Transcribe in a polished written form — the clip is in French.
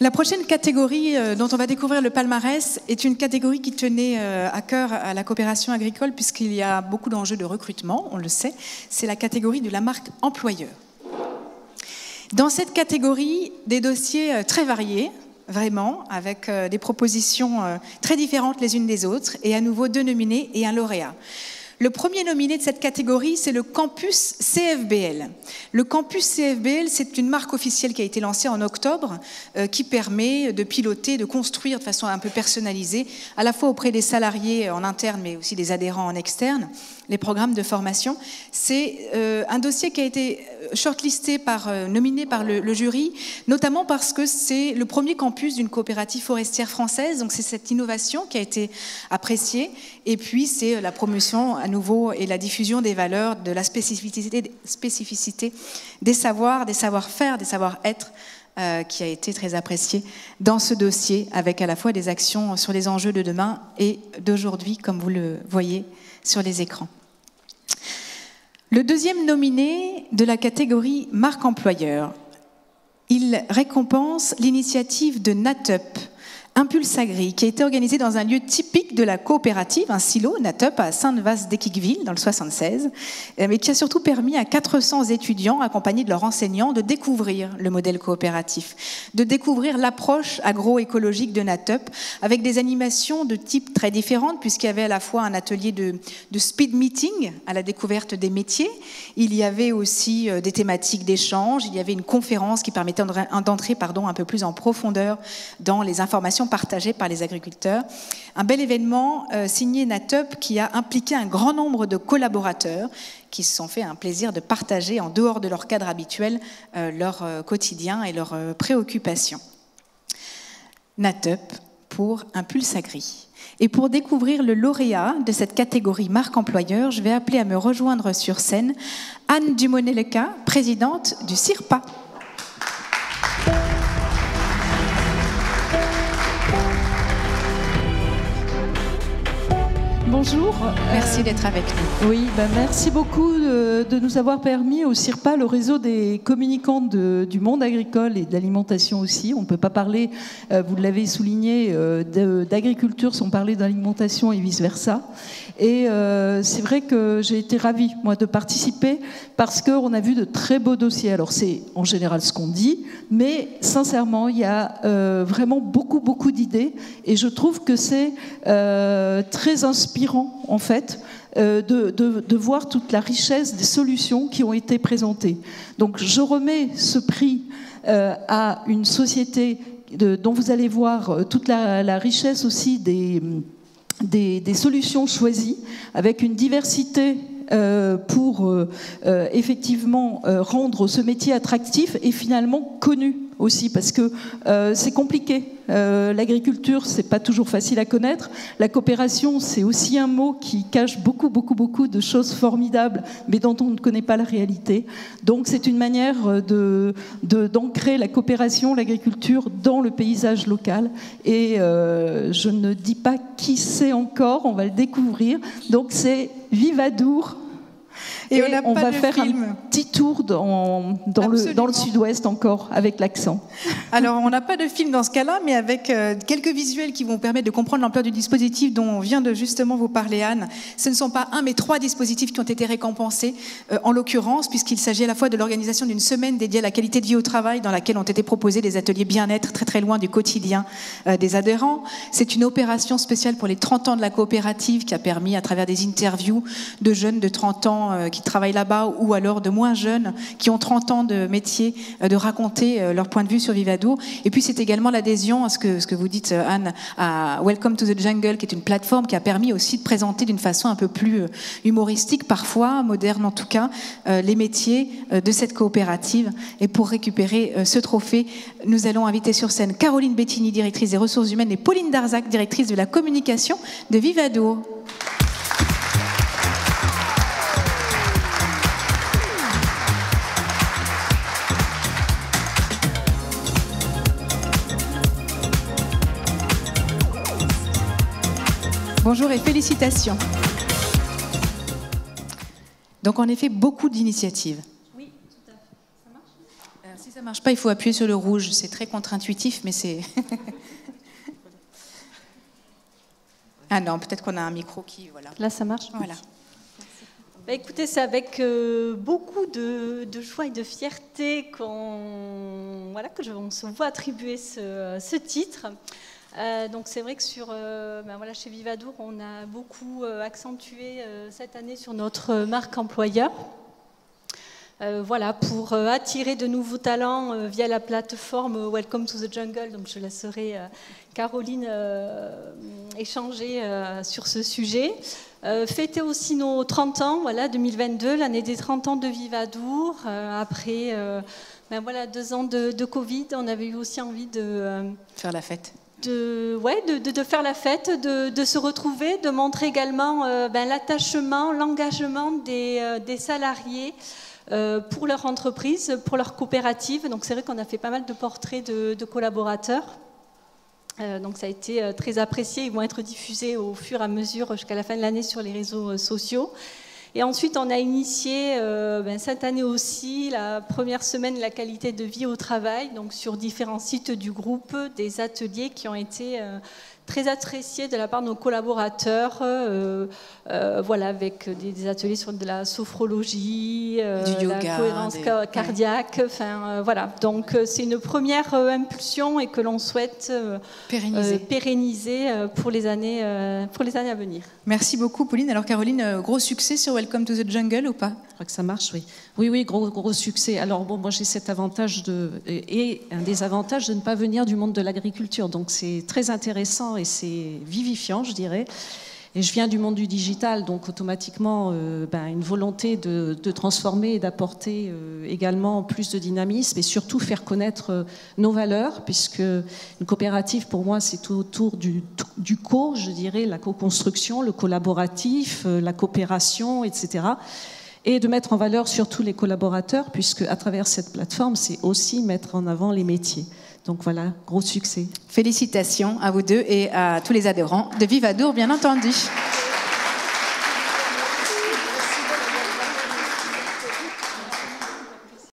La prochaine catégorie dont on va découvrir le palmarès est une catégorie qui tenait à cœur à la coopération agricole puisqu'il y a beaucoup d'enjeux de recrutement, on le sait. C'est la catégorie de la marque employeur. Dans cette catégorie, des dossiers très variés, vraiment, avec des propositions très différentes les unes des autres, et à nouveau 2 nominés et un lauréat. Le premier nominé de cette catégorie, c'est le Campus CFBL. Le Campus CFBL, c'est une marque officielle qui a été lancée en octobre, qui permet de piloter, de construire de façon un peu personnalisée, à la fois auprès des salariés en interne, mais aussi des adhérents en externe, les programmes de formation. C'est un dossier qui a été shortlisté, nominé par le jury, notamment parce que c'est le premier campus d'une coopérative forestière française, donc c'est cette innovation qui a été appréciée, et puis c'est la promotion à nouveau et la diffusion des valeurs, de la spécificité des savoirs, des savoir-faire, des savoir-être, qui a été très appréciée dans ce dossier, avec à la fois des actions sur les enjeux de demain et d'aujourd'hui, comme vous le voyez sur les écrans. Le deuxième nominé de la catégorie marque employeur, il récompense l'initiative de Natup, Impulse Agri, qui a été organisée dans un lieu typique de la coopérative, un silo, Natup, à Sainte-Vaast-d'Equiqueville, dans le 76, mais qui a surtout permis à 400 étudiants, accompagnés de leurs enseignants, de découvrir le modèle coopératif, de découvrir l'approche agroécologique de Natup, avec des animations de type très différentes, puisqu'il y avait à la fois un atelier de speed meeting à la découverte des métiers, il y avait aussi des thématiques d'échange, il y avait une conférence qui permettait d'entrer un peu plus en profondeur dans les informations partagées par les agriculteurs. Un bel événement signé Natup qui a impliqué un grand nombre de collaborateurs qui se sont fait un plaisir de partager en dehors de leur cadre habituel leur quotidien et leurs préoccupations. Natup pour Impulse Agri. Et pour découvrir le lauréat de cette catégorie marque employeur, je vais appeler à me rejoindre sur scène Anne Dumonet-Leca, présidente du CIRPA. Bonjour. Merci d'être avec nous. Oui, merci beaucoup de nous avoir permis au CIRPA, le réseau des communicants du monde agricole et de l'alimentation aussi. On ne peut pas parler, vous l'avez souligné, d'agriculture sans parler d'alimentation et vice-versa. Et c'est vrai que j'ai été ravie, moi, de participer parce qu'on a vu de très beaux dossiers. Alors c'est en général ce qu'on dit, mais sincèrement, il y a vraiment beaucoup d'idées et je trouve que c'est très inspirant en fait, de voir toute la richesse des solutions qui ont été présentées. Donc je remets ce prix à une société dont vous allez voir toute la richesse aussi des solutions choisies, avec une diversité pour effectivement rendre ce métier attractif et finalement connu aussi, parce que c'est compliqué. L'agriculture, c'est pas toujours facile à connaître. La coopération, c'est aussi un mot qui cache beaucoup de choses formidables, mais dont on ne connaît pas la réalité. Donc c'est une manière d'ancrer la coopération, l'agriculture dans le paysage local. Et je ne dis pas qui c'est encore, on va le découvrir. Donc c'est Vivadour. Et on va faire un petit tour dans le sud-ouest encore, avec l'accent. Alors, on n'a pas de film dans ce cas-là, mais avec quelques visuels qui vont permettre de comprendre l'ampleur du dispositif dont vient de justement vous parler Anne. Ce ne sont pas 1, mais 3 dispositifs qui ont été récompensés, en l'occurrence, puisqu'il s'agit à la fois de l'organisation d'une semaine dédiée à la qualité de vie au travail, dans laquelle ont été proposés des ateliers bien-être très loin du quotidien des adhérents. C'est une opération spéciale pour les 30 ans de la coopérative qui a permis, à travers des interviews de jeunes de 30 ans qui travaillent là-bas ou alors de moins jeunes qui ont 30 ans de métier, de raconter leur point de vue sur Vivadour. Et puis c'est également l'adhésion à ce que vous dites Anne, à Welcome to the Jungle, qui est une plateforme qui a permis aussi de présenter d'une façon un peu plus humoristique, parfois moderne en tout cas, les métiers de cette coopérative. Et pour récupérer ce trophée, nous allons inviter sur scène Caroline Bettini, directrice des ressources humaines, et Pauline Darzac, directrice de la communication de Vivadour. Bonjour et félicitations. Donc en effet, beaucoup d'initiatives. Oui, tout à fait. Ça marche ? Si Ça marche pas, il faut appuyer sur le rouge. C'est très contre-intuitif, mais c'est... Ah non, peut-être qu'on a un micro qui... Voilà. Là, ça marche. Voilà. Bah, écoutez, c'est avec beaucoup de joie et de fierté que on se voit attribuer ce titre. Donc c'est vrai que chez Vivadour, on a beaucoup accentué cette année sur notre marque employeur. Pour attirer de nouveaux talents via la plateforme Welcome to the Jungle. Donc je laisserai Caroline échanger sur ce sujet. Fêter aussi nos 30 ans, 2022, l'année des 30 ans de Vivadour. Après 2 ans de Covid, on avait eu aussi envie de... faire la fête. De faire la fête, de se retrouver, de montrer également l'attachement, l'engagement des salariés pour leur entreprise, pour leur coopérative. Donc c'est vrai qu'on a fait pas mal de portraits de collaborateurs. Donc ça a été très apprécié. Ils vont être diffusés au fur et à mesure jusqu'à la fin de l'année sur les réseaux sociaux. Et ensuite, on a initié cette année aussi la première semaine de la qualité de vie au travail, donc sur différents sites du groupe, des ateliers qui ont été très appréciés de la part de nos collaborateurs, avec des ateliers sur de la sophrologie, du yoga, la cohérence cardiaque, Donc c'est une première impulsion et que l'on souhaite pérenniser pour les années à venir. Merci beaucoup, Pauline. Alors Caroline, gros succès sur Welcome to the Jungle ou pas? Je crois que ça marche, oui. Oui, gros succès. Alors moi j'ai cet avantage et un désavantage de ne pas venir du monde de l'agriculture, donc c'est très intéressant et c'est vivifiant, je dirais. Et je viens du monde du digital, donc automatiquement une volonté de transformer et d'apporter également plus de dynamisme et surtout faire connaître nos valeurs, puisque une coopérative pour moi c'est tout autour du co, je dirais, la co-construction, le collaboratif, la coopération, etc. Et de mettre en valeur surtout les collaborateurs, puisque à travers cette plateforme, c'est aussi mettre en avant les métiers. Donc voilà, gros succès. Félicitations à vous deux et à tous les adhérents de Vivadour, bien entendu.